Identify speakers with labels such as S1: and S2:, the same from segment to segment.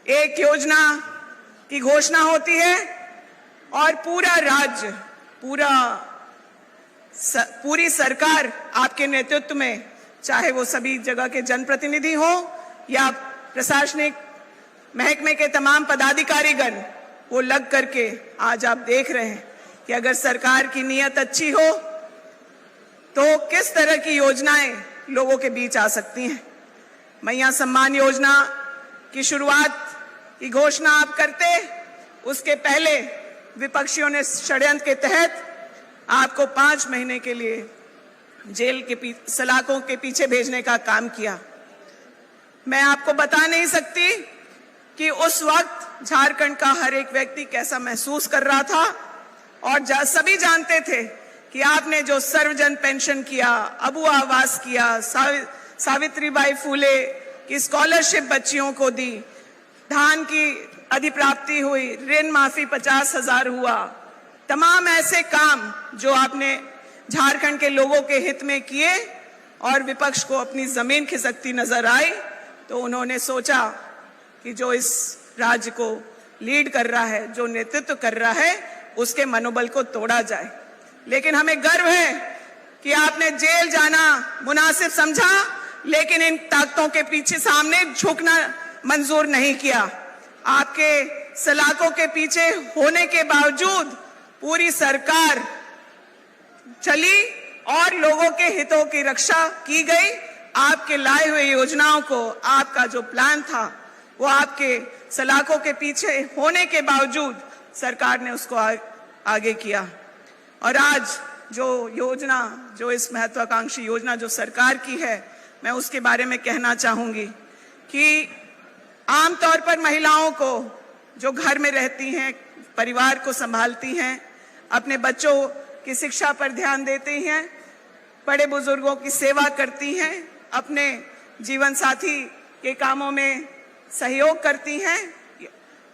S1: एक योजना की घोषणा होती है और पूरा राज्य, पूरी सरकार आपके नेतृत्व में, चाहे वो सभी जगह के जनप्रतिनिधि हो या प्रशासनिक महकमे के तमाम पदाधिकारीगण, वो लग करके आज आप देख रहे हैं कि अगर सरकार की नीयत अच्छी हो तो किस तरह की योजनाएं लोगों के बीच आ सकती हैं। मैया सम्मान योजना की शुरुआत की घोषणा आप करते, उसके पहले विपक्षियों ने षड्यंत्र के तहत आपको 5 महीने के लिए जेल के सलाखों के पीछे भेजने का काम किया। मैं आपको बता नहीं सकती कि उस वक्त झारखंड का हर एक व्यक्ति कैसा महसूस कर रहा था, और सभी जानते थे कि आपने जो सर्वजन पेंशन किया, अबू आवास किया, सावित्रीबाई फूले की स्कॉलरशिप बच्चियों को दी, धान की अधिप्राप्ति हुई, ऋण माफी 50,000 हुआ, तमाम ऐसे काम जो आपने झारखंड के लोगों के हित में किए और विपक्ष को अपनी जमीन खिसकती नजर आई, तो उन्होंने सोचा कि जो इस राज्य को लीड कर रहा है, जो नेतृत्व कर रहा है, उसके मनोबल को तोड़ा जाए। लेकिन हमें गर्व है कि आपने जेल जाना मुनासिब समझा, लेकिन इन ताकतों के पीछे सामने झुकना मंजूर नहीं किया। आपके सलाखों के पीछे होने के बावजूद पूरी सरकार चली और लोगों के हितों की रक्षा की गई। आपके लाए हुए योजनाओं को, आपका जो प्लान था, वो आपके सलाखों के पीछे होने के बावजूद सरकार ने उसको आगे किया। और आज जो योजना, जो इस महत्वाकांक्षी योजना जो सरकार की है, मैं उसके बारे में कहना चाहूंगी कि आमतौर पर महिलाओं को जो घर में रहती हैं, परिवार को संभालती हैं, अपने बच्चों की शिक्षा पर ध्यान देती हैं, बड़े बुजुर्गों की सेवा करती हैं, अपने जीवन साथी के कामों में सहयोग करती हैं,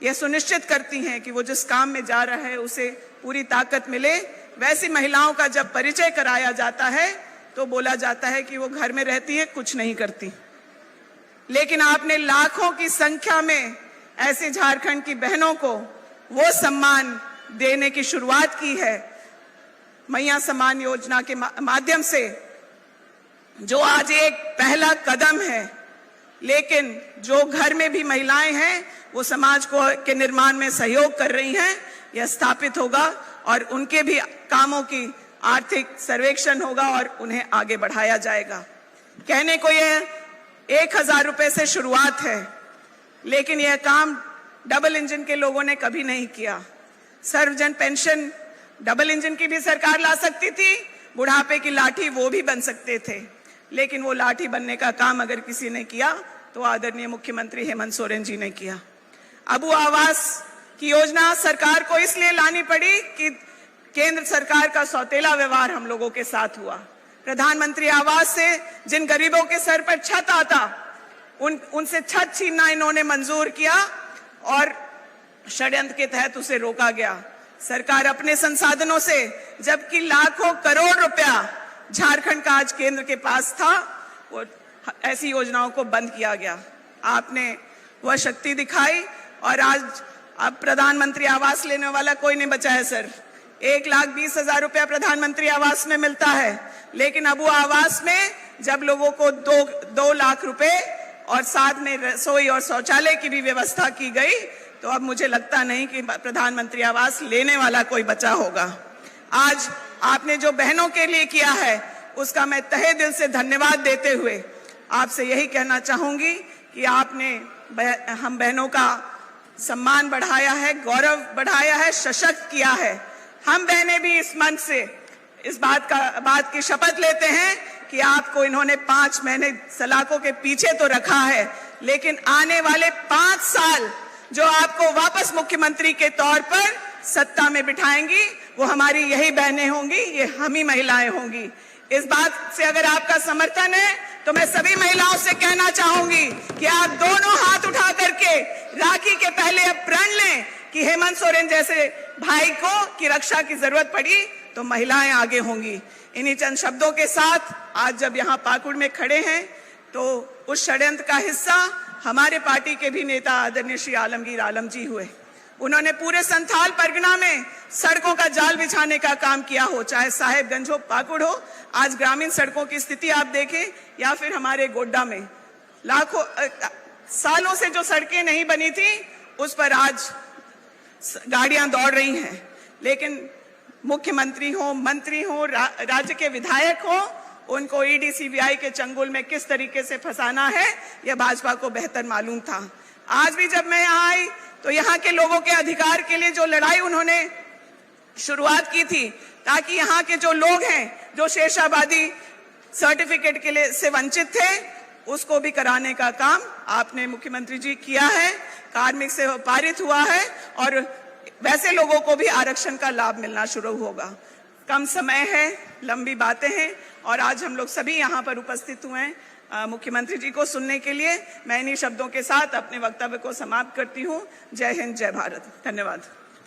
S1: यह सुनिश्चित करती हैं कि वो जिस काम में जा रहा है उसे पूरी ताकत मिले, वैसी महिलाओं का जब परिचय कराया जाता है तो बोला जाता है कि वो घर में रहती है, कुछ नहीं करती। लेकिन आपने लाखों की संख्या में ऐसे झारखंड की बहनों को वो सम्मान देने की शुरुआत की है मैया सम्मान योजना के माध्यम से, जो आज एक पहला कदम है। लेकिन जो घर में भी महिलाएं हैं वो समाज के निर्माण में सहयोग कर रही हैं, यह स्थापित होगा और उनके भी कामों की आर्थिक सर्वेक्षण होगा और उन्हें आगे बढ़ाया जाएगा। कहने को यह 1,000 रुपए से शुरुआत है, लेकिन यह काम डबल इंजन के लोगों ने कभी नहीं किया। सर्वजन पेंशन डबल इंजन की भी सरकार ला सकती थी, बुढ़ापे की लाठी वो भी बन सकते थे, लेकिन वो लाठी बनने का काम अगर किसी ने किया तो आदरणीय मुख्यमंत्री हेमंत सोरेन जी ने किया। अबू आवास की योजना सरकार को इसलिए लानी पड़ी कि केंद्र सरकार का सौतेला व्यवहार हम लोगों के साथ हुआ। प्रधानमंत्री आवास से जिन गरीबों के सर पर छत आता, उनसे छत छीनना इन्होंने मंजूर किया और षड्यंत्र के तहत उसे रोका गया। सरकार अपने संसाधनों से, जबकि लाखों करोड़ रुपया झारखंड का आज केंद्र के पास था, वो ऐसी योजनाओं को बंद किया गया। आपने वह शक्ति दिखाई और आज अब प्रधानमंत्री आवास लेने वाला कोई नहीं बचा है सर। 1,20,000 रुपया प्रधानमंत्री आवास में मिलता है, लेकिन अबू आवास में जब लोगों को 2 लाख रुपए और साथ में रसोई और शौचालय की भी व्यवस्था की गई, तो अब मुझे लगता नहीं कि प्रधानमंत्री आवास लेने वाला कोई बचा होगा। आज आपने जो बहनों के लिए किया है उसका मैं तहे दिल से धन्यवाद देते हुए आपसे यही कहना चाहूंगी कि आपने हम बहनों का सम्मान बढ़ाया है, गौरव बढ़ाया है, सशक्त किया है। हम बहनें भी इस मंच से इस बात की शपथ लेते हैं कि आपको इन्होंने 5 महीने सलाखों के पीछे तो रखा है, लेकिन आने वाले 5 साल जो आपको वापस मुख्यमंत्री के तौर पर सत्ता में बिठाएंगी, वो हमारी यही बहनें होंगी, ये हम ही महिलाएं होंगी। इस बात से अगर आपका समर्थन है तो मैं सभी महिलाओं से कहना चाहूंगी कि आप दोनों हाथ उठा करके राखी के पहले अब प्रण लें कि हेमंत सोरेन जैसे भाई को की रक्षा की जरूरत पड़ी तो महिलाएं आगे होंगी। इन्हीं चंद शब्दों के साथ आज जब यहाँ पाकुड़ में खड़े हैं तो उस षड्यंत्र का हिस्सा हमारे पार्टी के भी नेता आदरणीय श्री आलमगीर आलम जी हुए। उन्होंने पूरे संथाल परगना में सड़कों का जाल बिछाने का काम किया हो, चाहे साहेबगंज हो, पाकुड़ हो। आज ग्रामीण सड़कों की स्थिति आप देखें, या फिर हमारे गोड्डा में लाखों सालों से जो सड़कें नहीं बनी थी उस पर आज गाड़ियां दौड़ रही हैं। लेकिन मुख्यमंत्री हो, मंत्री हो, राज्य के विधायक हो, उनको ईडी सीबीआई के चंगुल में किस तरीके से फंसाना है यह भाजपा को बेहतर मालूम था। आज भी जब मैं यहाँ आई तो यहाँ के लोगों के अधिकार के लिए जो लड़ाई उन्होंने शुरुआत की थी, ताकि यहाँ के जो लोग हैं जो शेषाबादी सर्टिफिकेट के लिए से वंचित थे, उसको भी कराने का काम आपने मुख्यमंत्री जी किया है। कार्मिक से पारित हुआ है और वैसे लोगों को भी आरक्षण का लाभ मिलना शुरू होगा। कम समय है, लंबी बातें हैं, और आज हम लोग सभी यहाँ पर उपस्थित हुए हैं मुख्यमंत्री जी को सुनने के लिए। मैं इन्हीं शब्दों के साथ अपने वक्तव्य को समाप्त करती हूँ। जय हिंद, जय भारत। धन्यवाद।